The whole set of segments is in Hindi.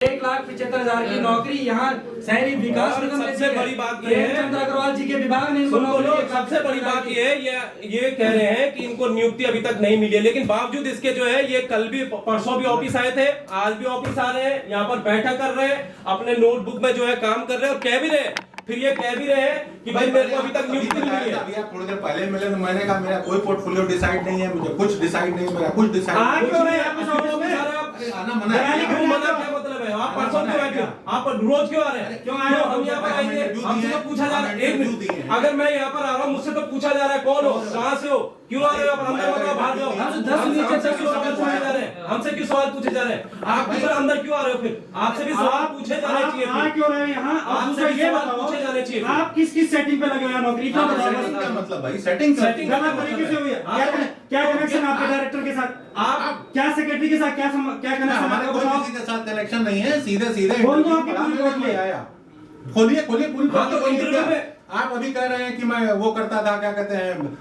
1,75,000 की नौकरी यहाँ शहरी विकास निगम सबसे बड़ी बात ये है, चंद्र अग्रवाल जी के विभाग ने इनको सबसे बड़ी बात ये है, ये कह रहे हैं कि इनको नियुक्ति अभी तक नहीं मिली है, लेकिन बावजूद इसके जो है ये कल भी परसों भी ऑफिस आए थे, आज भी ऑफिस आ रहे हैं, यहाँ पर बैठक कर रहे हैं, अपने नोटबुक में जो है काम कर रहे हैं और कह भी रहे हैं, फिर ये कह भी रहे हैं कि भाई मेरे को अभी तक नियुक्ति नहीं मिली है। अभी आप थोड़ी देर पहले मिले तो मैंने कहा मेरा कोई पोर्टफोलियो डिसाइड नहीं है, मुझे कुछ डिसाइड नहीं है, मेरा कुछ डिसाइड आना मना है। क्यों मना, क्या मतलब है? आप परसों क्यों आए थे? आप रोज क्यों आ रहे हैं? क्यों आए हो? हम यहाँ पर आए थे, हमसे तो पूछा जा रहा है, एक मिनट, अगर मैं यहाँ पर आ रहा हूँ मुझसे तो पूछा जा रहा है कौन हो, कहाँ से हो, क्यों आ रहे हो, अंदर मतलब बाहर जाओ, हमसे क्यों सवाल पूछे जा रहे हैं, हमसे क्यों सवाल पूछे जा रहे हैं, आप फिर अंदर क्यों आ रहे हो, फिर आपसे भी सवाल पूछे जाने चाहिए, क्यों रहे हैं यहाँ? आपसे भी सवाल पूछे जाने चाहिए। आप किस सेटिंग पे लगे हुए हैं नौकरी? क्या क्या मतलब भाई? सेटिंग गलत तरीके से हुई है। क्या कनेक्शन आपके डायरेक्टर के साथ, आप क्या सेक्रेटरी के साथ, क्या कनेक्शन? हमारा कोई किसी के साथ कनेक्शन नहीं है, सीधे बोल दो आपकी पूरी रिपोर्ट ले आया। खोलिए पूरी हाँ, तो इंटरव्यू में आप अभी कह रहे हैं कि मैं वो करता था, क्या कहते हैं,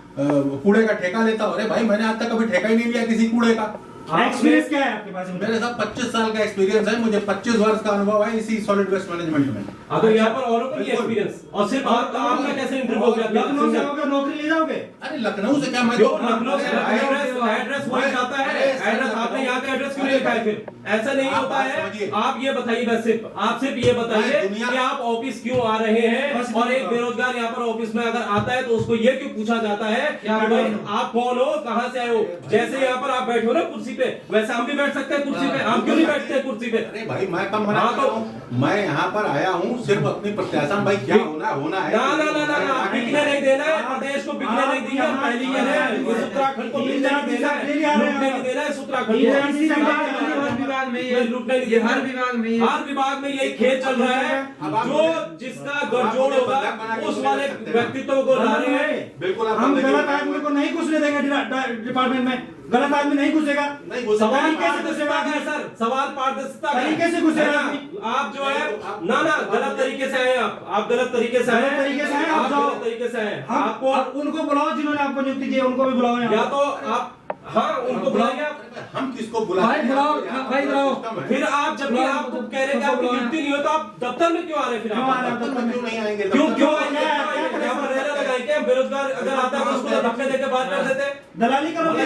कूड़े का ठेका लेता हूँ। अरे भाई मैंने आज तक कभी ठेका ही नहीं लिया किसी कूड़े का। एक्सपीरियंस क्या है आपके पास? मेरे साथ 25 साल का एक्सपीरियंस है, मुझे 25 वर्ष का अनुभव है इसी सॉलिड वेस्ट मैनेजमेंट में। अगर यहाँ पर औरों का एक्सपीरियंस और सिर्फ आपका कैसे इंटरव्यू हो गया? लखनऊ से होकर नौकरी ले जाओगे? अरे लखनऊ से क्या मैं क्यों लखनऊ से एड्रेस वही जाता है, एड्रेस आपने यहाँ का एड्रेस क्यों नहीं लिखा है? फिर ऐसा नहीं होता है। आप ये बताइए, बस सिर्फ आप सिर्फ ये बताइए कि आप ऑफिस क्यों आ रहे हैं, और एक बेरोजगार यहाँ पर ऑफिस में अगर आता है तो उसको ये क्यों पूछा जाता है कि भाई आप कौन हो, कहाँ से आए हो? जैसे यहाँ पर आप बैठे हो ना कुर्सी पे, वैसे हम भी बैठ सकते हैं कुर्सी पे, हम क्यों नहीं बैठते हैं कुर्सी पे? अरे भाई मैं कम मना कर रहा हूं, मैं यहाँ पर आया हूँ सिर्फ अपनी प्रत्याशा भाई क्या होना है। ना बिकने नहीं देना है, प्रदेश को बिकने नहीं देना है, पहली ये है, इस उत्तराखंड को बिकने नहीं देना है, लूटने नहीं देना है इस उत्तराखंड को। हर विभाग में यही खेल चल रहा है, जो जिसका गठजोड़ होगा उस वाले व्यक्तित्व को ला रहे हैं। बिल्कुल हम गलत आदमी को नहीं घुसने देंगे डिपार्टमेंट में, गलत आदमी नहीं घुसेगा। सवाल पारदर्शिता का है सर, सवाल पारदर्शिता तरीके से घुसेगा। आप जो है ना गलत तरीके से आए, आप गलत तरीके से आए, आप गलत तरीके से आए। आपको उनको बुलाओ जिन्होंने आपको नियुक्ति दी, उनको भी बुलाओ। या तो आप हाँ उनको बुलाएंगे आप, हम किसको बुलाएं? भाई बुलाओ। फिर आप जब भी आप कह रहे हैं कि आपकी नियुक्ति नहीं हो तो आप दफ्तर में क्यों आ रहे हैं? फिर क्यों नहीं आएंगे? क्यों आएंगे? यहाँ पर रहना लगाए क्या? बेरोजगार अगर आता है तो उसको धक्के देके बाहर कर देते, दलाली करोगे?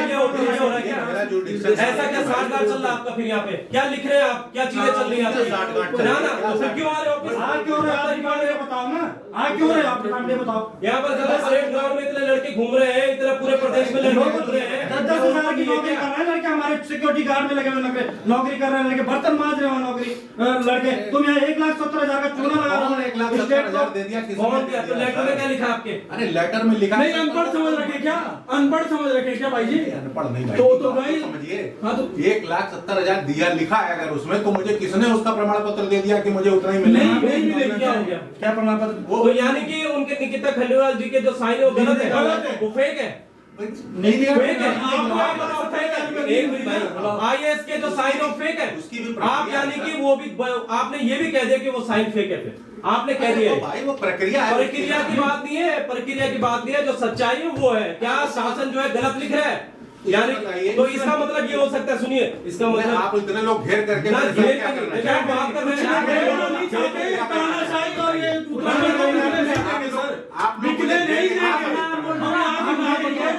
ऐसा क्या साठगांठ चल रहा है आपका? फिर यहाँ पे क्या लिख रहे हैं आप, क्या चीजें चल रही है आपकी? ना तो फिर क्यों आ रहे हो ऑफिस? क्यों रहे बताओ ना, क्यों रहे आप बताओ। यहाँ पर जब परेड ग्राउंड में इतने लड़के घूम रहे हैं, इतना पूरे प्रदेश में लड़के घूम रहे हैं, 10,000 की नौकरी कर रहे हैं लड़के, हमारे सिक्योरिटी गार्ड में लगे हुए लड़के नौकरी कर रहे हैं, लड़के बर्तन मांज रहे हो नौकरी लड़के। तुम यहाँ 1,70,000 का चूना लगा रहे हो। 1,70,000 दे दिया कौन दिया? तो लेटर में क्या लिखा आपके? अरे लेटर में लिखा नहीं, अनपढ़ समझ रखे क्या? अनपढ़ समझ रखे क्या भाई जी? अनपढ़ नहीं भाई, तो भाई समझिए। हाँ तो 1,70,000 दिया लिखा है अगर उसमें, तो मुझे किसने उसका प्रमाण पत्र दे दिया कि मुझे उतना ही मिलेगा? नहीं मिलेगा। क्या हो गया? क्या प्रमाण पत्र? तो यानी कि उनके निकिता खंडेलवाल जी के जो साइन है वो गलत है, वो फेक है, नहीं दिया। फेक है। आपको आप बताओ फेक है? एक मिनट भाई, आईएएस के जो साइन है वो फेक है। उसकी भी आप यानी कि वो भी आपने ये भी कह दिया कि वो साइन फेक है, फिर आपने कह दिया भाई वो प्रक्रिया है, प्रक्रिया की बात नहीं है, प्रक्रिया की बात नहीं है, जो सच्चाई है वो है। क्या शासन जो है गलत लिख रहा है? यानी तो इसका मतलब ये हो सकता है, सुनिए इसका मतलब आप इतने लोग घेर करके ना मेरे साथ घेर क्या करके करना क्या चाहते हैं? बात कर रहे हैं? आप बिकने नहीं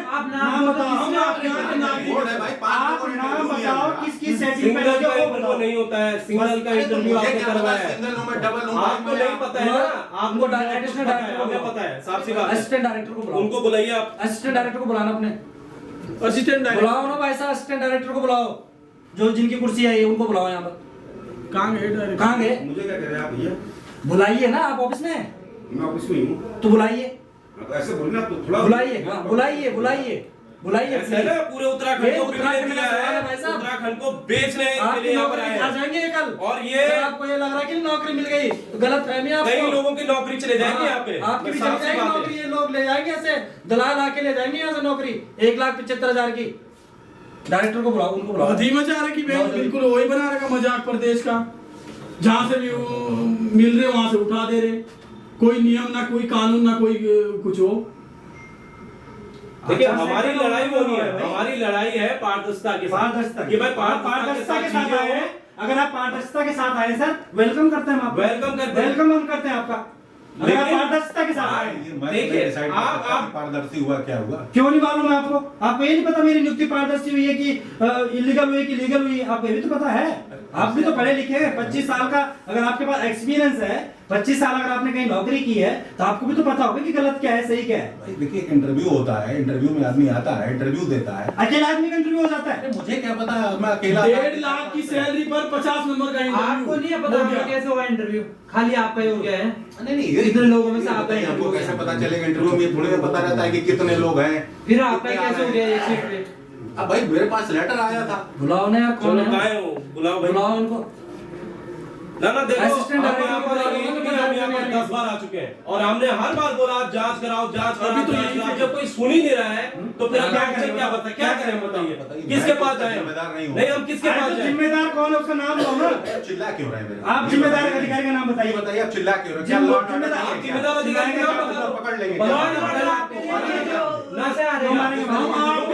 आप नाम बताओ, किसकी सेटिंग सिंगल में का इंटरव्यू नहीं होता है, सिंगल का इंटरव्यू आपने करवाया है, सिंगल हूं मैं, डबल हूं, आपको नहीं पता है ना, आपको एडिशनल डायरेक्टर को पता है, साफ सी बात है। असिस्टेंट डायरेक्टर को बुलाओ, उनको बुलाइए आप, असिस्टेंट डायरेक्टर को बुलाना अपने, असिस्टेंट बुलाओ ना भाई साहब, असिस्टेंट डायरेक्टर को बुलाओ, जो जिनकी कुर्सी है उनको बुलाओ यहाँ पर। कहाँ गए? मुझे क्या कह रहे हैं आप भैया? बुलाइए ना, आप ऑफिस में? मैं ऑफिस में ही हूँ। तो बुलाइए, तो ऐसे बोलना तो थोड़ा बुलाइए, हाँ बुलाइए ऐसा है ना, पूरे उत्तराखंड को बिकने उत्तराखंड दिया है, भाई साहब। उत्तराखंड को बेचने के आपकी लिए यहाँ पर नौकरी आए खा हैं। जाएंगे कल, और ये आपको ये लग रहा है कि नौकरी मिल गई तो गलत फहमी है कई आपको। लोगों की नौकरी चले जाएंगे यहाँ पे, आपकी भी साफ चली सी जाएगी बात है। नौकरी, ये लोग ले जाएंगे ऐसे दलाल आके ले जाएंगे यहाँ से नौकरी 1,75,000 की। डायरेक्टर को बुलाओ, उनको बुलाओ। अधी मजा रहा कि बिल्कुल वही बना रखा मजाक प्रदेश का, जहाँ से भी मिल रहे वहां से उठा दे रहे, कोई नियम ना कोई कानून ना कोई कुछ हो। देखिए हमारी लड़ाई वो नहीं है, हमारी लड़ाई है पारदर्शिता के साथ, कि भाई पारदर्शिता के साथ अगर आप पारदर्शिता के साथ आए सर, वेलकम करते हैं हम आपको। वेलकम करते हैं। वेलकम हम करते हैं आपका, अगर आप पारदर्शिता के साथ आए। देखिए, आप पारदर्शी हुआ क्या हुआ? क्यों नहीं मालूम है आपको? आपको ये नहीं पता मेरी नियुक्ति पारदर्शी हुई है कि इलीगल हुई कि लीगल हुई? आपको ये भी तो पता है, आप भी तो पढ़े लिखे हैं। 25 साल का अगर आपके पास एक्सपीरियंस है, 25 साल अगर आपने कहीं नौकरी की है, तो आपको भी तो पता होगा कि गलत क्या है, सही क्या है। भाई देखिए, एक इंटरव्यू होता है, इंटरव्यू में आदमी आता है, इंटरव्यू देता है। अकेला आदमी का इंटरव्यू हो जाता है? अरे मुझे क्या पता, मैं अकेला 1.5 लाख की सैलरी पर 50 नंबर का इंटरव्यू। आपको नहीं है पता हो आपका गया। कैसे हुआ इंटरव्यू? खाली आपका ही हो गया है। नहीं इतने लोगों में से आपका ही आपको हो कैसे गया। पता चलेगा? इंटरव्यू में थोड़ी ना पता रहता है कि कितने लोग हैं। फिर आपका कितने आ कैसे हो रहे गया हैं। एक सीट पे? अब भाई मेरे पास लेटर आया था। बुलाओ ना यार, कौन चलो है? कहाँ है वो? बुलाओ भाई। बुलाओ इनको। ना देखो, Assistant हम यहाँ पर director एक भी हम यहाँ पर 10 बार आ चुके हैं और हमने हर बार बोला आप जांच कराओ, जांच कराओ। अभी तो जांच यही कराओ। है। जब कोई सुन ही नहीं रहा है तो फिर हम क्या क्या करें? क्या बताएं? क्या करें बताइए? बताइए। किसके मैं पास तो जाएं? जिम्मेदार नहीं हूँ। नहीं, हम किसके अरे पास तो जाएं? जिम्मेदार कौन है उसका नाम लो ना। चिल्ला क्यों रहे हैं मेरे? आप जिम्मेदार अधिकारी का नाम बताइए। बताइए, आप चिल्ला क्यों रहे हैं? जिम्मे- क्या लॉ एंड ऑर्डर जिम्मेदार- नहीं है क्या? जिम्मेदार अधिकारी का नाम बताओ। पकड़ लेंगे। बताओ क्या? ना, बताओ आपको। ना से आ रहे हैं। हमारे- हम आपके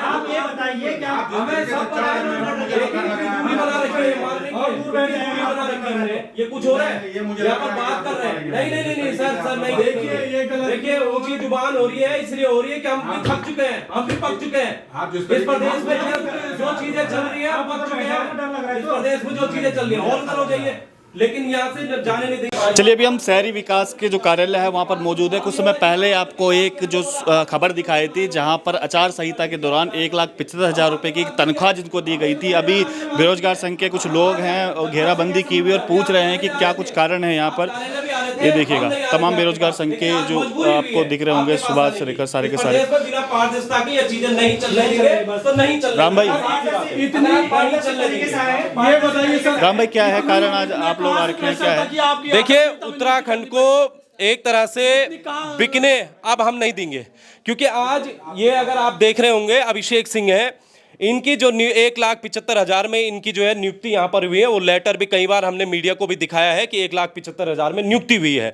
आप ये बताइए क्या हमें सब पता है, भी बना रखी है, मारने की। और दूर बैठे हैं, भी बना रखी है हमने। ये कुछ हो रहा है? ये मुझे यहाँ लग पर रहा है बात कि कर रहे हैं। आपको नहीं सर नहीं। देखिए, ये गलत- देखिए ऊंची जुबान हो रही है, इसलिए हो रही है कि हम भी थक चुके हैं, हम भी पक चुके हैं। आप जिस इस तरीके प्रदेश में से- जो चीजें चल रही है हम पक चुके डर लग रहा है हैं। इस तो। प्रदेश में जो चीजें चल रही है और अंदर हो जाइए, लेकिन यहाँ से जाने नहीं देंगे। चलिए अभी हम शहरी विकास के जो कार्यालय है वहाँ पर मौजूद है। कुछ समय पहले आपको एक जो खबर दिखाई थी जहाँ पर आचार संहिता के दौरान 1,75,000 रुपये की तनख्वाह जिनको दी गई थी। अभी बेरोजगार संघ के कुछ लोग हैं और घेराबंदी की हुई और पूछ रहे हैं कि क्या कुछ कारण है यहाँ पर। ये देखिएगा, तमाम बेरोजगार संघ के जो आपको दिख रहे होंगे सुबह से लेकर सारे के सारे। बिना पारदर्शिता की ये चीजें नहीं चल रही है तो नहीं चल राम भाई, इतनी पारदर्शी तरीके से आए। ये बताइए सर, राम भाई क्या है कारण, आज आप लोग आ रखे हैं, क्या है? देखिए, उत्तराखंड को एक तरह से बिकने अब हम नहीं देंगे, क्योंकि आज ये अगर आप देख रहे होंगे अभिषेक सिंह है, इनकी जो 1,75,000 में इनकी जो है नियुक्ति यहाँ पर हुई है। वो लेटर भी कई बार हमने मीडिया को भी दिखाया है कि 1,75,000 में नियुक्ति हुई है।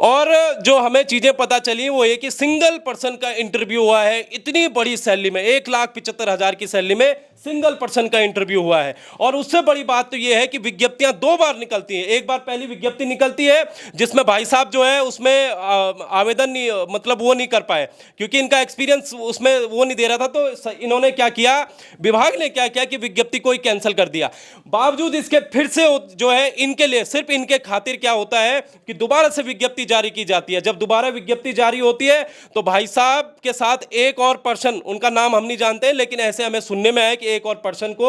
और जो हमें चीज़ें पता चली वो ये कि सिंगल पर्सन का इंटरव्यू हुआ है इतनी बड़ी सैलरी में, 1,75,000 की सैलरी में सिंगल पर्सन का इंटरव्यू हुआ है। और उससे बड़ी बात तो ये है कि विज्ञप्तियां 2 बार निकलती हैं। एक बार पहली विज्ञप्ति निकलती है जिसमें भाई साहब जो है उसमें आवेदन नहीं, मतलब वो नहीं कर पाए क्योंकि इनका एक्सपीरियंस उसमें वो नहीं दे रहा था। तो इन्होंने क्या किया, विभाग ने क्या किया कि विज्ञप्ति को ही कैंसिल कर दिया। बावजूद इसके फिर से जो है इनके लिए, सिर्फ इनके खातिर क्या होता है कि दोबारा से विज्ञप्ति जारी की जाती है। जब दोबारा विज्ञप्ति जारी होती है तो भाई साहब के साथ एक और पर्सन, उनका नाम हम नहीं जानते, लेकिन ऐसे हमें सुनने में है कि एक और पर्सन को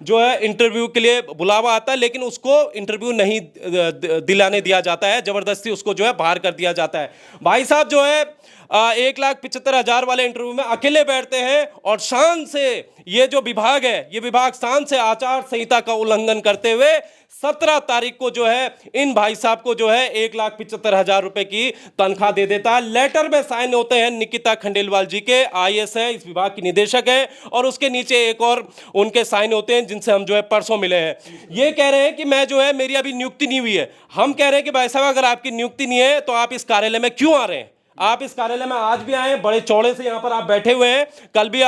जो है इंटरव्यू के लिए बुलावा आता है, लेकिन उसको इंटरव्यू नहीं दिलाने दिया जाता है, जबरदस्ती उसको जो है बाहर कर दिया जाता है। भाई साहब जो है 1,75,000 वाले इंटरव्यू में अकेले बैठते हैं और शान से ये जो विभाग है, ये विभाग शान से आचार संहिता का उल्लंघन करते हुए 17 तारीख को जो है इन भाई साहब को जो है 1,75,000 रुपए की तनख्वाह दे देता है। लेटर में साइन होते हैं निकिता खंडेलवाल जी के, IAS है, इस विभाग की निदेशक है, और उसके नीचे एक और उनके साइन होते हैं जिनसे हम जो है परसों मिले हैं। ये कह रहे हैं कि मैं जो है मेरी अभी नियुक्ति नहीं हुई है। हम कह रहे हैं कि भाई साहब अगर आपकी नियुक्ति नहीं है तो आप इस कार्यालय में क्यों आ रहे हैं? आप इस कार्यालय में आज भी आए, बड़े चौड़े से यहाँ पर आप बैठे हुए हैं। कल भी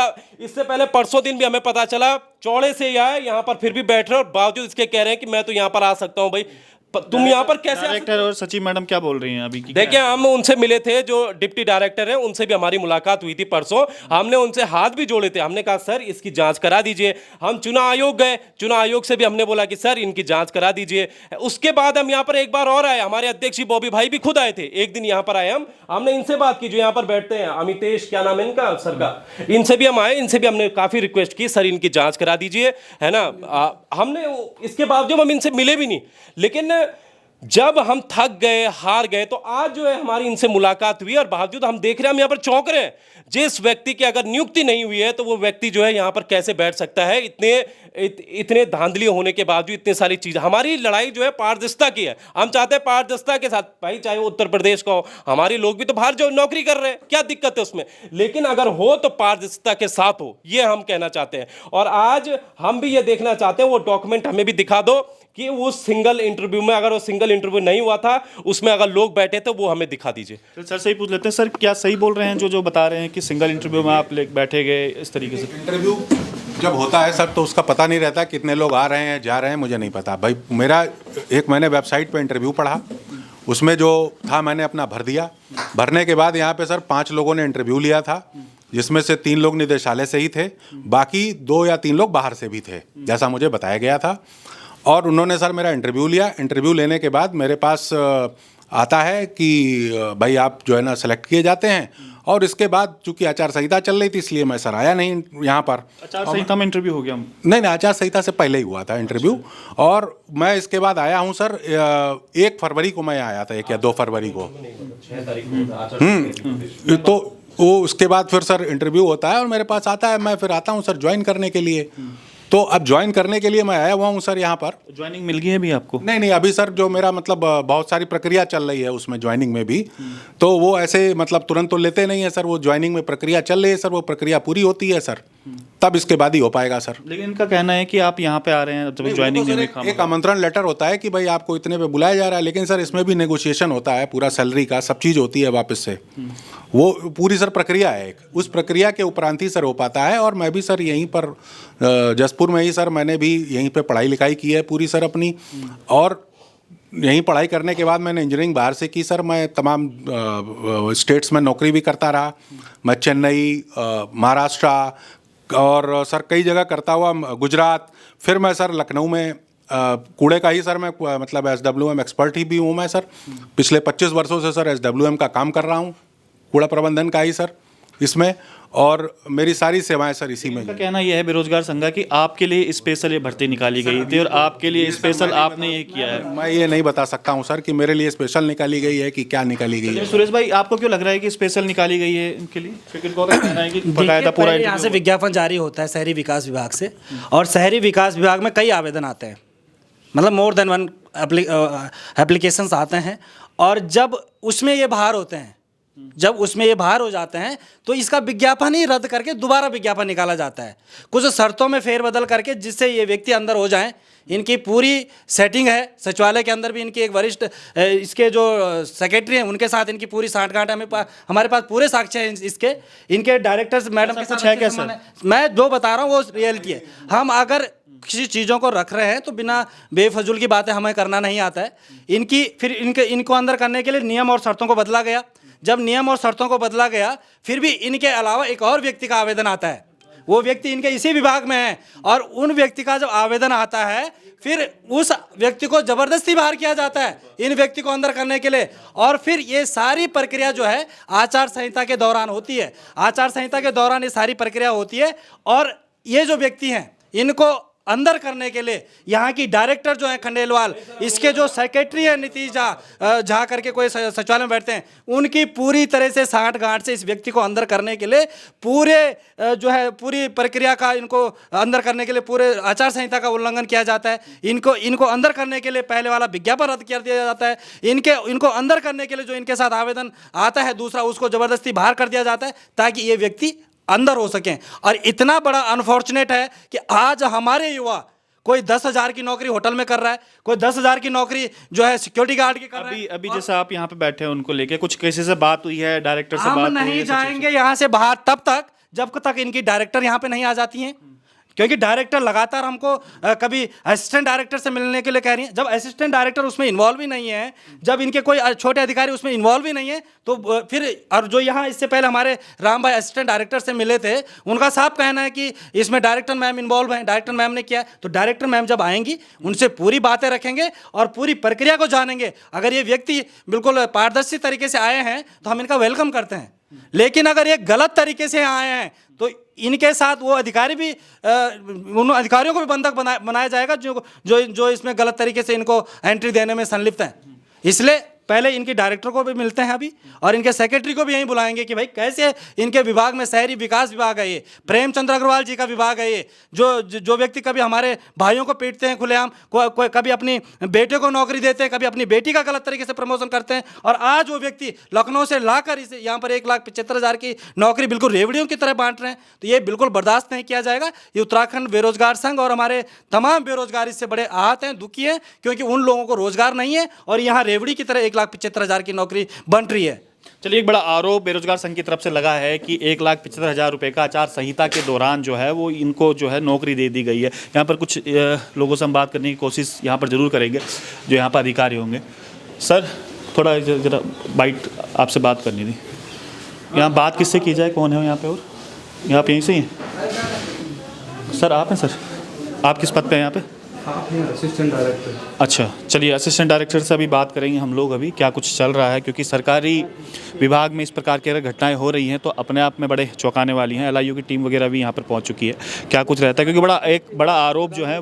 इससे पहले परसों दिन भी हमें पता चला चौड़े से ही आए, यहाँ पर फिर भी बैठ रहे और बावजूद इसके कह रहे हैं कि मैं तो यहाँ पर आ सकता हूँ। भाई तुम यहाँ पर कैसे? डायरेक्टर और सचिव मैडम क्या बोल रही हैं अभी की? देखिए, हम उनसे मिले थे, जो डिप्टी डायरेक्टर हैं, उनसे भी हमारी मुलाकात हुई थी परसों। हमने उनसे हाथ भी जोड़े थे, हमने कहा सर इसकी जांच करा दीजिए। हम चुनाव आयोग गए, चुनाव आयोग से भी हमने बोला कि सर इनकी जांच करा दीजिए। उसके बाद हम यहाँ पर एक बार और आए, हमारे अध्यक्ष जी बॉबी भाई भी खुद आए थे, एक दिन यहाँ पर आए हमने इनसे बात की, जो यहाँ पर बैठते हैं, अमितेश क्या नाम है इनका सर का, इनसे भी हम आए, इनसे भी हमने काफी रिक्वेस्ट की सर इनकी जांच करा दीजिए, है ना। हमने इसके बावजूद हम इनसे मिले भी नहीं, लेकिन जब हम थक गए, हार गए, तो आज जो है हमारी इनसे मुलाकात हुई और बावजूद हम देख रहे हैं, हम यहाँ पर चौंक रहे हैं। जिस व्यक्ति की अगर नियुक्ति नहीं हुई है तो वो व्यक्ति जो है यहाँ पर कैसे बैठ सकता है? इतने धांधली होने के बावजूद इतनी सारी चीज़। हमारी लड़ाई जो है पारदर्शिता की है। हम चाहते हैं पारदर्शिता के साथ, भाई चाहे वो उत्तर प्रदेश का हो, हमारे लोग भी तो बाहर जो नौकरी कर रहे हैं, क्या दिक्कत है उसमें? लेकिन अगर हो तो पारदर्शिता के साथ हो, ये हम कहना चाहते हैं। और आज हम भी ये देखना चाहते हैं, वो डॉक्यूमेंट हमें भी दिखा दो कि वो सिंगल इंटरव्यू में, अगर वो सिंगल इंटरव्यू नहीं हुआ था, उसमें अगर लोग बैठे थे, वो हमें दिखा दीजिए। तो सर से ही पूछ लेते हैं, सर क्या सही बोल रहे हैं जो बता रहे हैं कि सिंगल इंटरव्यू में आप बैठे गए इस तरीके से? इंटरव्यू जब होता है सर तो उसका पता नहीं रहता कितने लोग आ रहे हैं जा रहे हैं, मुझे नहीं पता भाई। मैंने वेबसाइट पे इंटरव्यू पढ़ा, उसमें जो था मैंने अपना भर दिया। भरने के बाद यहाँ पे सर 5 लोगों ने इंटरव्यू लिया था, जिसमें से 3 लोग निदेशालय से ही थे, बाकी 2 या 3 लोग बाहर से भी थे, जैसा मुझे बताया गया था। और उन्होंने सर मेरा इंटरव्यू लिया। इंटरव्यू लेने के बाद मेरे पास आता है कि भाई आप जो है ना सेलेक्ट किए जाते हैं। और इसके बाद चूंकि आचार संहिता चल रही थी, इसलिए मैं सर आया नहीं यहाँ पर। आचार संहिता में इंटरव्यू हो गया? नहीं, आचार संहिता से पहले ही हुआ था इंटरव्यू। और मैं इसके बाद आया हूँ सर, 1 फरवरी को मैं आया था, 1 या 2 फरवरी को। तो वो उसके बाद फिर सर इंटरव्यू होता है और मेरे पास आता है, मैं फिर आता हूँ सर ज्वाइन करने के लिए। तो अब ज्वाइन करने के लिए मैं आया हुआ हूँ सर यहाँ पर। ज्वाइनिंग मिल गई है अभी आपको? नहीं, अभी सर जो मेरा मतलब बहुत सारी प्रक्रिया चल रही है उसमें ज्वाइनिंग में भी, तो वो ऐसे मतलब तुरंत तो लेते नहीं है सर, वो ज्वाइनिंग में प्रक्रिया चल रही है सर, वो प्रक्रिया पूरी होती है सर, तब इसके बाद ही हो पाएगा सर। लेकिन इनका कहना है कि आप यहाँ पे आ रहे हैं जब ज्वाइनिंग नहीं हुई। एक आमंत्रण लेटर होता है कि भाई आपको इतने पे बुलाया जा रहा है, लेकिन सर इसमें भी नेगोशिएशन होता है, पूरा सैलरी का सब चीज़ होती है वापस से, वो पूरी सर प्रक्रिया है एक, उस प्रक्रिया के उपरांत ही सर हो पाता है। और मैं भी सर यहीं पर जसपुर में ही सर मैंने भी यहीं पे पढ़ाई लिखाई की है पूरी सर अपनी। और यहीं पढ़ाई करने के बाद मैंने इंजीनियरिंग बाहर से की सर। मैं तमाम स्टेट्स में नौकरी भी करता रहा, मैं चेन्नई, महाराष्ट्र और सर कई जगह करता हुआ गुजरात। फिर मैं सर लखनऊ में कूड़े का ही सर मैं मतलब SWM एक्सपर्ट ही भी हूँ मैं सर। पिछले 25 वर्षों से सर SWM का काम कर रहा हूँ, कूड़ा प्रबंधन का ही सर इसमें, और मेरी सारी सेवाएं सर इसी में। इनका कहना यह है बेरोजगार संघ का कि आपके लिए स्पेशल ये भर्ती निकाली गई थी और आपके लिए स्पेशल आपने ये किया है। मैं ये नहीं बता सकता हूँ सर कि मेरे लिए स्पेशल निकाली गई है कि क्या निकाली गई है। सुरेश भाई, आपको क्यों लग रहा है कि स्पेशल निकाली गई है इनके लिए? क्योंकि इनको कहना है कि बकायदा पूरा यहाँ से विज्ञापन जारी होता है शहरी विकास विभाग से, और शहरी विकास विभाग में कई आवेदन आते हैं, मतलब मोर देन 1 एप्लीकेशंस आते हैं। और जब उसमें ये बाहर होते हैं, जब उसमें ये बाहर हो जाते हैं, तो इसका विज्ञापन ही रद्द करके दोबारा विज्ञापन निकाला जाता है, कुछ शर्तों में फेरबदल करके, जिससे ये व्यक्ति अंदर हो जाएं। इनकी पूरी सेटिंग है सचिवालय के अंदर भी, इनकी एक वरिष्ठ इसके जो सेक्रेटरी हैं उनके साथ इनकी पूरी साठगांठ हमारे पास पूरे साक्ष्य हैं इसके। इनके डायरेक्टर्स मैडम के साथ है क्या सर? मैं जो बता रहा हूँ वो रियलिटी है। हम अगर किसी चीज़ों को रख रहे हैं तो बिना बेफजूल की बातें हमें करना नहीं आता है। इनको अंदर करने के लिए नियम और शर्तों को बदला गया। जब नियम और शर्तों को बदला गया, फिर भी इनके अलावा एक और व्यक्ति का आवेदन आता है, वो व्यक्ति इनके इसी विभाग में है, और उन व्यक्ति का जब आवेदन आता है, फिर उस व्यक्ति को जबरदस्ती बाहर किया जाता है इन व्यक्ति को अंदर करने के लिए। और फिर ये सारी प्रक्रिया जो है आचार संहिता के दौरान होती है। आचार संहिता के दौरान ये सारी प्रक्रिया होती है, और ये जो व्यक्ति हैं इनको अंदर करने के लिए यहाँ की डायरेक्टर जो है खंडेलवाल, इसके जो सेक्रेटरी है नीतीश झा करके कोई सचिवालय में बैठते हैं, उनकी पूरी तरह से साठगांठ से इस व्यक्ति को अंदर करने के लिए पूरे जो है पूरी प्रक्रिया का, इनको अंदर करने के लिए पूरे आचार संहिता का उल्लंघन किया जाता है। इनको अंदर करने के लिए पहले वाला विज्ञापन रद्द कर दिया जाता है। इनको अंदर करने के लिए जो इनके साथ आवेदन आता है दूसरा, उसको जबरदस्ती बाहर कर दिया जाता है ताकि ये व्यक्ति अंदर हो सकें। और इतना बड़ा अनफॉर्चुनेट है कि आज हमारे युवा, कोई 10,000 की नौकरी होटल में कर रहा है, कोई 10,000 की नौकरी जो है सिक्योरिटी गार्ड की कर रहा है। अभी जैसे आप यहाँ पे बैठे हैं, उनको लेके कुछ किसी से बात हुई है, डायरेक्टर से बात हुई है? हम नहीं जाएंगे यहाँ से बाहर तब तक जब तक इनकी डायरेक्टर यहाँ पे नहीं आ जाती हैं, क्योंकि डायरेक्टर लगातार हमको कभी असिस्टेंट डायरेक्टर से मिलने के लिए कह रही हैं। जब असिस्टेंट डायरेक्टर उसमें इन्वॉल्व ही नहीं है, जब इनके कोई छोटे अधिकारी उसमें इन्वॉल्व ही नहीं है, तो फिर और जो यहाँ इससे पहले हमारे राम भाई असिस्टेंट डायरेक्टर से मिले थे, उनका साफ कहना है कि इसमें डायरेक्टर मैम इन्वॉल्व हैं, डायरेक्टर मैम ने किया। तो डायरेक्टर मैम जब आएंगी उनसे पूरी बातें रखेंगे और पूरी प्रक्रिया को जानेंगे। अगर ये व्यक्ति बिल्कुल पारदर्शी तरीके से आए हैं तो हम इनका वेलकम करते हैं, लेकिन अगर ये गलत तरीके से आए हैं तो इनके साथ वो अधिकारी भी, उन अधिकारियों को भी बंधक बनाया जाएगा जो इसमें गलत तरीके से इनको एंट्री देने में संलिप्त हैं। इसलिए पहले इनके डायरेक्टर को भी मिलते हैं अभी, और इनके सेक्रेटरी को भी यहीं बुलाएंगे कि भाई कैसे इनके विभाग में शहरी विकास विभाग है, ये प्रेमचंद्र अग्रवाल जी का विभाग है, ये जो व्यक्ति कभी हमारे भाइयों को पीटते हैं खुलेआम, कभी अपनी बेटे को नौकरी देते हैं, कभी अपनी बेटी का गलत तरीके से प्रमोशन करते हैं, और आज वो व्यक्ति लखनऊ से लाकर इसे यहाँ पर 1,75,000 की नौकरी बिल्कुल रेवड़ियों की तरह बांट रहे हैं। तो ये बिल्कुल बर्दाश्त नहीं किया जाएगा। ये उत्तराखंड बेरोजगार संघ और हमारे तमाम बेरोजगार इससे बड़े आहत हैं, दुखी हैं, क्योंकि उन लोगों को रोजगार नहीं है और यहाँ रेवड़ी की तरह 1,75,000 की नौकरी बन रही है। चलिए, एक बड़ा आरोप बेरोजगार संघ की तरफ से लगा है कि 1,75,000 रुपये का आचार संहिता के दौरान जो है वो इनको जो है नौकरी दे दी गई है। यहाँ पर कुछ लोगों से हम बात करने की कोशिश यहाँ पर ज़रूर करेंगे जो यहाँ पर अधिकारी होंगे। सर, थोड़ा जरा बाइट आपसे बात करनी थी। यहाँ बात किससे की जाए, कौन है यहाँ पे? और यहाँ आप यहीं से ही हैं? सर आप हैं? सर आप किस पद पे हैं यहाँ पे? आप हैं असिस्टेंट डायरेक्टर। अच्छा, चलिए असिस्टेंट डायरेक्टर से अभी बात करेंगे हम लोग, अभी क्या कुछ चल रहा है, क्योंकि सरकारी विभाग में इस प्रकार की अगर घटनाएं हो रही हैं तो अपने आप में बड़े चौंकाने वाली हैं। LIU की टीम वगैरह भी यहाँ पर पहुँच चुकी है। क्या कुछ रहता है, क्योंकि एक बड़ा आरोप जो है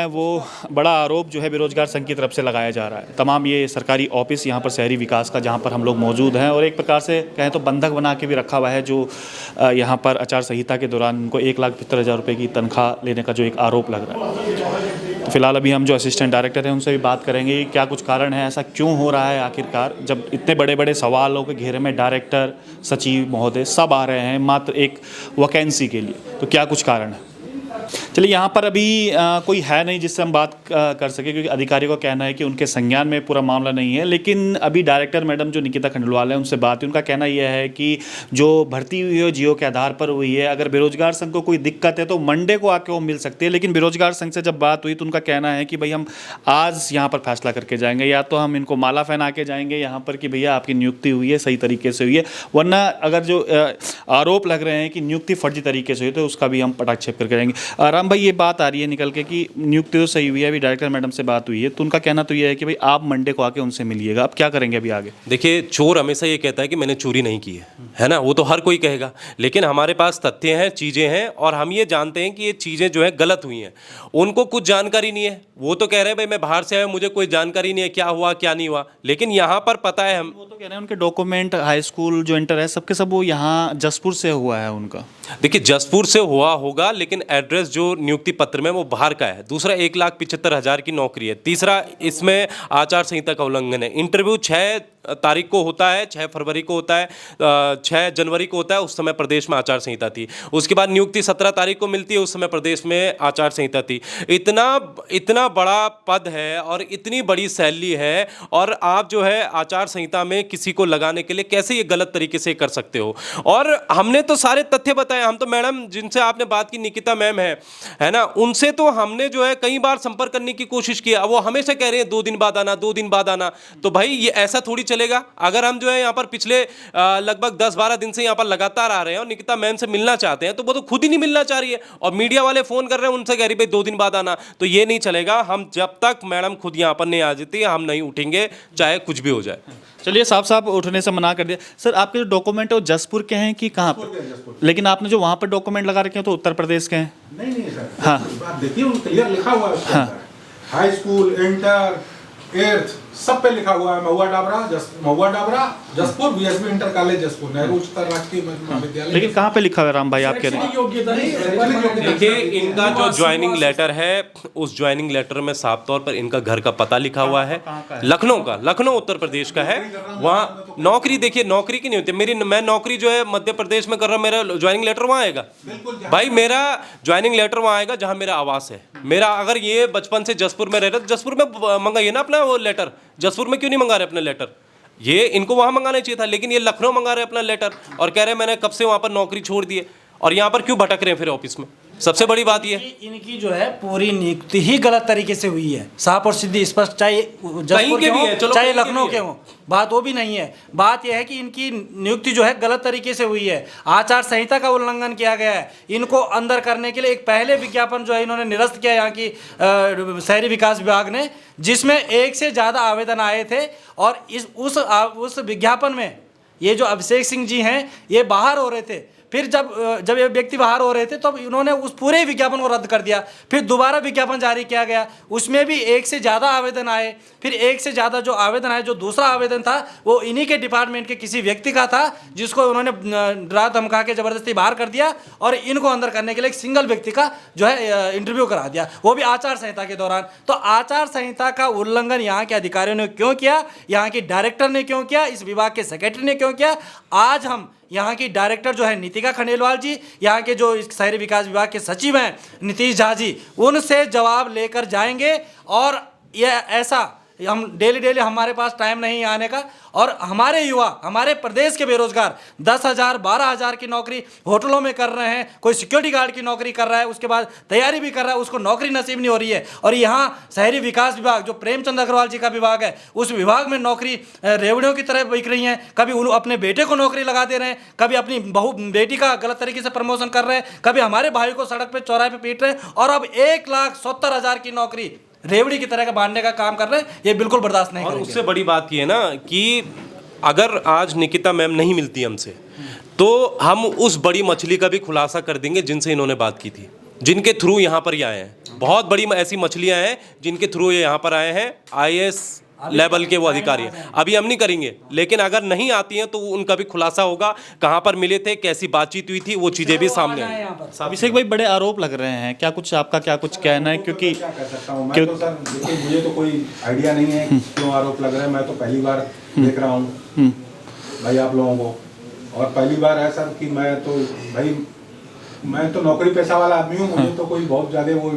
वो बड़ा आरोप जो है बेरोजगार संघ की तरफ से लगाया जा रहा है। तमाम ये सरकारी ऑफिस यहाँ पर शहरी विकास का, जहाँ पर हम लोग मौजूद हैं, और एक प्रकार से कहें तो बंधक बना के भी रखा हुआ है, जो यहाँ पर आचार संहिता के दौरान उनको 1,75,000 रुपये की तनख्वाह लेने का जो एक आरोप लग रहा है। तो फिलहाल अभी हम जो असिस्टेंट डायरेक्टर हैं उनसे भी बात करेंगे, क्या कुछ कारण है, ऐसा क्यों हो रहा है आखिरकार, जब इतने बड़े बड़े सवालों के घेरे में डायरेक्टर, सचिव महोदय सब आ रहे हैं मात्र एक वैकेंसी के लिए, तो क्या कुछ कारण है? चलिए, यहाँ पर अभी कोई है नहीं जिससे हम बात कर सके, क्योंकि अधिकारी का कहना है कि उनके संज्ञान में पूरा मामला नहीं है। लेकिन अभी डायरेक्टर मैडम जो निकिता खंडेलवाल है उनसे बात हुई, उनका कहना यह है कि जो भर्ती हुई है जियो के आधार पर हुई है, अगर बेरोजगार संघ को कोई दिक्कत है तो मंडे को आके वो मिल सकती है। लेकिन बेरोजगार संघ से जब बात हुई तो उनका कहना है कि भाई हम आज यहाँ पर फैसला करके जाएंगे, या तो हम इनको माला पहना के जाएंगे यहाँ पर कि भैया आपकी नियुक्ति हुई है, सही तरीके से हुई है, वरना अगर जो आरोप लग रहे हैं कि नियुक्ति फर्जी तरीके से हुई तो उसका भी हम पटाक्षेप करके जाएंगे। राम भाई, ये बात आ रही है निकल के कि नियुक्ति तो सही हुई है, अभी डायरेक्टर मैडम से बात हुई है, तो उनका कहना तो ये है कि भाई आप मंडे को आके उनसे मिलिएगा। अब क्या करेंगे अभी आगे? देखिए, चोर हमेशा ये कहता है कि मैंने चोरी नहीं की है ना, वो तो हर कोई कहेगा, लेकिन हमारे पास तथ्य हैं, चीज़ें हैं, और हम ये जानते हैं कि ये चीज़ें जो है गलत हुई हैं। उनको कुछ जानकारी नहीं है, वो तो कह रहे हैं भाई मैं बाहर से आया, मुझे कोई जानकारी नहीं है क्या हुआ क्या नहीं हुआ, लेकिन यहाँ पर पता है। हम वो तो कह रहे हैं उनके डॉक्यूमेंट, हाई स्कूल जो इंटर है सबके सब वो यहाँ जसपुर से हुआ है उनका। देखिए, जसपुर से हुआ होगा, लेकिन एड्रेस जो नियुक्ति पत्र में वो बाहर का है। दूसरा, 1,75,000 की नौकरी है। तीसरा, इसमें आचार संहिता का उल्लंघन है। इंटरव्यू 6 तारीख को होता है, 6 फरवरी को होता है, 6 जनवरी को होता है, उस समय प्रदेश में आचार संहिता थी। उसके बाद नियुक्ति 17 तारीख को मिलती है, उस समय प्रदेश में आचार संहिता थी। इतना बड़ा पद है और इतनी बड़ी सैलरी है, और आप जो है आचार संहिता में किसी को लगाने के लिए कैसे ये गलत तरीके से कर सकते हो? और हमने तो सारे तथ्य बताए। हम तो मैडम जिनसे आपने बात की, निकिता मैम है ना, उनसे तो हमने जो है कई बार संपर्क करने की कोशिश किया। वो हमेशा कह रहे हैं 2 दिन बाद आना, 2 दिन बाद आना। तो भाई ये ऐसा थोड़ी चलेगा। अगर हम जो है यहाँ पर पिछले लगभग 10-12 दिन से यहाँ पर लगातार आ रहे हैं और निकिता मैम से मिलना चाहते हैं, तो वो तो खुद ही नहीं मिलना चाह रही है, और मीडिया वाले फोन कर रहे हैं, उनसे कह रही भाई 2 दिन बाद आना। तो ये नहीं चलेगा। हम जब तक मैडम खुद यहाँ पर नहीं आ जाती हम नहीं उठेंगे, चाहे कुछ भी हो जाए। चलिए, साहब उठने से मना कर दिया। सर, आपके जो डॉक्यूमेंट है वो जसपुर के हैं कि कहाँ पर? लेकिन आपने जो वहाँ पर डॉक्यूमेंट लगा रखे हैं तो उत्तर प्रदेश के हैं। नहीं सर, हाँ, आप देखिए क्लियर लिखा हुआ है उसके अंदर। हाई स्कूल, इंटर, 8th सब पे लिखा हुआ है। Mahua Dabra Jaspur, BSB inter college Jaspur, Nehru उच्चतर राजकीय महाविद्यालय। लेकिन कहाँ पे लिखा है राम भाई आप कह रहे हैं? योग्यता नहीं। देखिए, इनका जो ज्वाइनिंग लेटर है, उस ज्वाइनिंग लेटर में साफ तौर पर इनका घर का पता लिखा हुआ है, लखनऊ का, लखनऊ उत्तर प्रदेश का है। वहाँ नौकरी, देखिए नौकरी की नहीं होती। मैं नौकरी जो है मध्य प्रदेश में कर रहा हूँ, मेरा ज्वाइनिंग लेटर वहाँ आएगा भाई, मेरा ज्वाइनिंग लेटर वहाँ आएगा जहाँ मेरा आवास है। मेरा अगर ये बचपन से जसपुर में रह रहा है, जसपुर में मंगाइए ना अपना वो लेटर। जसपुर में क्यों नहीं मंगा रहे अपना लेटर? ये इनको वहां मंगाना चाहिए था, लेकिन ये लखनऊ मंगा रहे अपना लेटर और कह रहे हैं मैंने कब से वहां पर नौकरी छोड़ दी है, और यहाँ पर क्यों भटक रहे हैं फिर ऑफिस में? सबसे बड़ी बात ये इनकी जो है पूरी नियुक्ति ही गलत तरीके से हुई है, साफ और सीधी स्पष्ट, चाहे जसपुर के हो चाहे लखनऊ के हो, बात वो भी नहीं है। बात यह है कि इनकी नियुक्ति जो है गलत तरीके से हुई है, आचार संहिता का उल्लंघन किया गया है। इनको अंदर करने के लिए एक पहले विज्ञापन जो है इन्होंने निरस्त किया यहाँ की शहरी विकास विभाग ने, जिसमें 1 से ज़्यादा आवेदन आए थे, और उस विज्ञापन में ये जो अभिषेक सिंह जी हैं ये बाहर हो रहे थे। फिर जब ये व्यक्ति बाहर हो रहे थे तब इन्होंने उस पूरे विज्ञापन को रद्द कर दिया। फिर दोबारा विज्ञापन जारी किया गया, उसमें भी 1 से ज़्यादा आवेदन आए। फिर 1 से ज़्यादा जो आवेदन आए, जो दूसरा आवेदन था वो इन्हीं के डिपार्टमेंट के किसी व्यक्ति का था, जिसको उन्होंने डरा धमका के ज़बरदस्ती बाहर कर दिया और इनको अंदर करने के लिए एक सिंगल व्यक्ति का जो है इंटरव्यू करा दिया, वो भी आचार संहिता के दौरान। तो आचार संहिता का उल्लंघन यहाँ के अधिकारियों ने क्यों किया, यहाँ की डायरेक्टर ने क्यों किया, इस विभाग के सेक्रेटरी ने क्यों किया, आज हम यहाँ की डायरेक्टर जो है नीतिका खंडेलवाल जी, यहाँ के जो शहरी विकास विभाग के सचिव हैं नीतीश झा जी, उनसे जवाब लेकर जाएंगे। और यह ऐसा हम डेली हमारे पास टाइम नहीं आने का, और हमारे युवा, हमारे प्रदेश के बेरोजगार 10,000 12,000 की नौकरी होटलों में कर रहे हैं, कोई सिक्योरिटी गार्ड की नौकरी कर रहा है, उसके बाद तैयारी भी कर रहा है, उसको नौकरी नसीब नहीं हो रही है। और यहाँ शहरी विकास विभाग जो प्रेमचंद अग्रवाल जी का विभाग है, उस विभाग में नौकरी रेवड़ियों की तरह बिक रही हैं। कभी अपने बेटे को नौकरी लगा दे रहे हैं, कभी अपनी बेटी का गलत तरीके से प्रमोशन कर रहे हैं, कभी हमारे भाई को सड़क पर चौराहे पर पीट रहे हैं, और अब 1,70,000 की नौकरी रेवड़ी की तरह का बांटने का काम कर रहे हैं। ये बिल्कुल बर्दाश्त नहीं और करेंगे। उससे बड़ी बात ये है ना कि अगर आज निकिता मैम नहीं मिलती हमसे, तो हम उस बड़ी मछली का भी खुलासा कर देंगे जिनसे इन्होंने बात की थी, जिनके थ्रू यहाँ पर ये आए हैं। बहुत बड़ी ऐसी मछलियाँ हैं जिनके थ्रू ये यहाँ पर आए हैं, IAS लेवल के वो अधिकारी हैं। अभी हम नहीं करेंगे, लेकिन अगर नहीं आती हैं तो उनका भी खुलासा होगा, कहाँ पर मिले थे, कैसी बातचीत हुई थी, वो चीज़ें भी सामने आएंगी। अभिषेक भाई, बड़े आरोप लग रहे हैं, क्या कुछ आपका क्या कुछ कहना है? क्योंकि क्या कह सकता हूँ मैं, तो सर देखिए मुझे तो कोई आइडिया नहीं है क्यों आरोप लग रहा है। मैं तो पहली बार देख रहा हूँ भाई आप लोगों को, और पहली बार है सर कि मैं तो नौकरी पेशा वाला आदमी हूँ, मुझे तो कोई बहुत ज़्यादा वो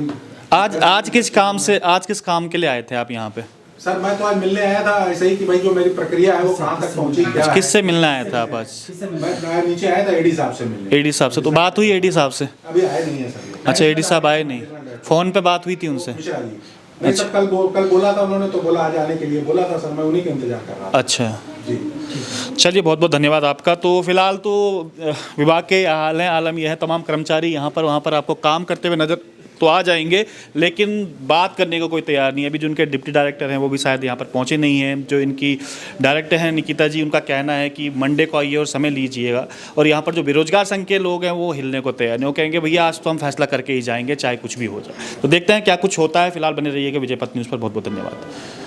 आज किस काम के लिए आए थे आप यहाँ पे? सर मैं तो आज मिलने आया था ऐसे ही कि भाई जो मेरी प्रक्रिया है वो कहाँ तक पहुँची, क्या है। किससे मिलना आया था आप आज? मैं नीचे आया था एडी साहब से मिलने। एडी साहब से तो बात हुई? एडी साहब से अभी आए नहीं है सर। अच्छा, एडी साहब आए नहीं, फोन पे बात हुई थी उनसे? मिश्रा जी नहीं सर, कल बोला था उन्होंने, तो बोला आज आने के लिए बोला था सर, मैं उन्हीं का इंतजार कर रहा था। अच्छा जी चलिए, बहुत बहुत धन्यवाद आपका। तो फिलहाल तो विभाग के आलम यह है, तमाम कर्मचारी यहाँ पर वहाँ पर आपको काम करते हुए नजर तो आ जाएंगे, लेकिन बात करने को कोई तैयार नहीं है। अभी जो उनके डिप्टी डायरेक्टर हैं वो भी शायद यहाँ पर पहुँचे नहीं हैं। जो इनकी डायरेक्टर हैं निकिता जी, उनका कहना है कि मंडे को आइए और समय लीजिएगा। और यहाँ पर जो बेरोजगार संघ के लोग हैं वो हिलने को तैयार नहीं, वो कहेंगे भैया आज तो हम फैसला करके ही जाएंगे, चाहे कुछ भी हो जाए। तो देखते हैं क्या कुछ होता है। फिलहाल बने रहिएगा विजय पथ न्यूज़ पर। बहुत बहुत धन्यवाद।